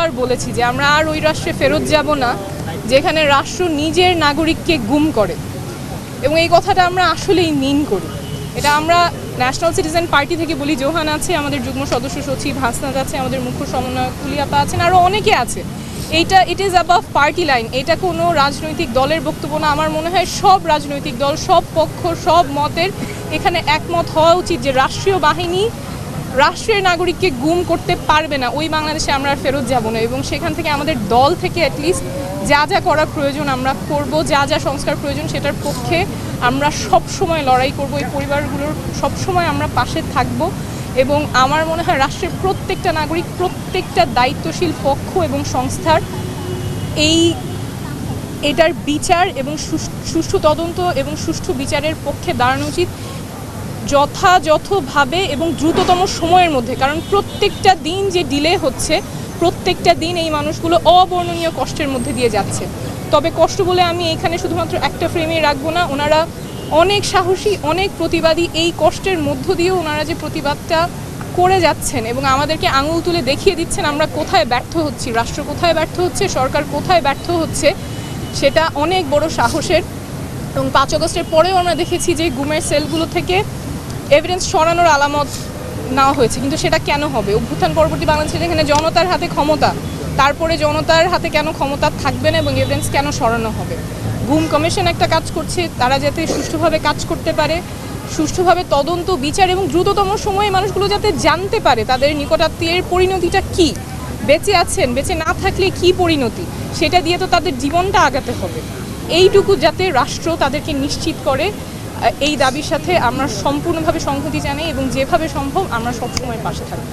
বারবার বলেছি যে আমরা আর ওই রাষ্ট্রে ফেরত যাব না যেখানে রাষ্ট্র নিজের নাগরিককে গুম করে, এবং এই কথাটা আমরা আসলেই মিন করি। এটা আমরা ন্যাশনাল সিটিজেন পার্টি থেকে বলি, জোহান আছে, আমাদের যুগ্ম সদস্য সচিব হাসনাত আছে, আমাদের মুখ্য সমন্বয়ক কুলিয়াপা আছেন, আরও অনেকে আছে। It is above party line. এটা কোনো রাজনৈতিক দলের বক্তব্য না। আমার মনে হয় সব রাজনৈতিক দল, সব পক্ষ, সব মতের এখানে একমত হওয়া উচিত যে রাষ্ট্রীয় বাহিনী রাষ্ট্রের নাগরিককে গুম করতে পারবে না। ওই বাংলাদেশে আমরা আর ফেরত যাব না, এবং সেখান থেকে আমাদের দল থেকে অ্যাটলিস্ট যা যা করা প্রয়োজন আমরা করব, যা যা সংস্কার প্রয়োজন সেটার পক্ষে আমরা সব সময় লড়াই করব। এই পরিবারগুলোর সব সময় আমরা পাশে থাকব, এবং আমার মনে হয় রাষ্ট্রের প্রত্যেকটা নাগরিক, প্রত্যেকটা দায়িত্বশীল পক্ষ এবং সংস্থার এটার বিচার এবং সুষ্ঠু তদন্ত এবং সুষ্ঠু বিচারের পক্ষে দাঁড়ানো উচিত যথাযথভাবে এবং দ্রুততম সময়ের মধ্যে। কারণ প্রত্যেকটা দিন যে ডিলে হচ্ছে, প্রত্যেকটা দিন এই মানুষগুলো অবর্ণনীয় কষ্টের মধ্যে দিয়ে যাচ্ছে। তবে কষ্ট বলে আমি এখানে শুধুমাত্র একটা ফ্রেমেই রাখবো না। ওনারা অনেক সাহসী, অনেক প্রতিবাদী। এই কষ্টের মধ্য দিয়েও ওনারা যে প্রতিবাদটা করে যাচ্ছেন এবং আমাদেরকে আঙুল তুলে দেখিয়ে দিচ্ছেন আমরা কোথায় ব্যর্থ হচ্ছি, রাষ্ট্র কোথায় ব্যর্থ হচ্ছে, সরকার কোথায় ব্যর্থ হচ্ছে, সেটা অনেক বড় সাহসের। এবং 5 আগস্টের পরেও আমরা দেখেছি যে গুমের সেলগুলো থেকে এভিডেন্স সরানোর আলামত নেওয়া হয়েছে, কিন্তু সেটা কেন হবে? অভ্যুত্থান পরবর্তী বাংলাদেশে যেখানে জনতার হাতে ক্ষমতা, তারপরে জনতার হাতে কেন ক্ষমতা থাকবে না এবং এভিডেন্স কেন সরানো হবে? গুম কমিশন একটা কাজ করছে, তারা যাতে সুষ্ঠুভাবে কাজ করতে পারে, সুষ্ঠুভাবে তদন্ত, বিচার এবং দ্রুততম সময়ে মানুষগুলো যাতে জানতে পারে তাদের নিকটাত্মীয়ের পরিণতিটা কি, বেঁচে আছেন, বেঁচে না থাকলে কি পরিণতি, সেটা দিয়ে তো তাদের জীবনটা আগাতে হবে। এইটুকু যাতে রাষ্ট্র তাদেরকে নিশ্চিত করে, এই দাবির সাথে আমরা সম্পূর্ণভাবে সংহতি জানাই এবং যেভাবে সম্ভব আমরা সবসময় পাশে থাকব।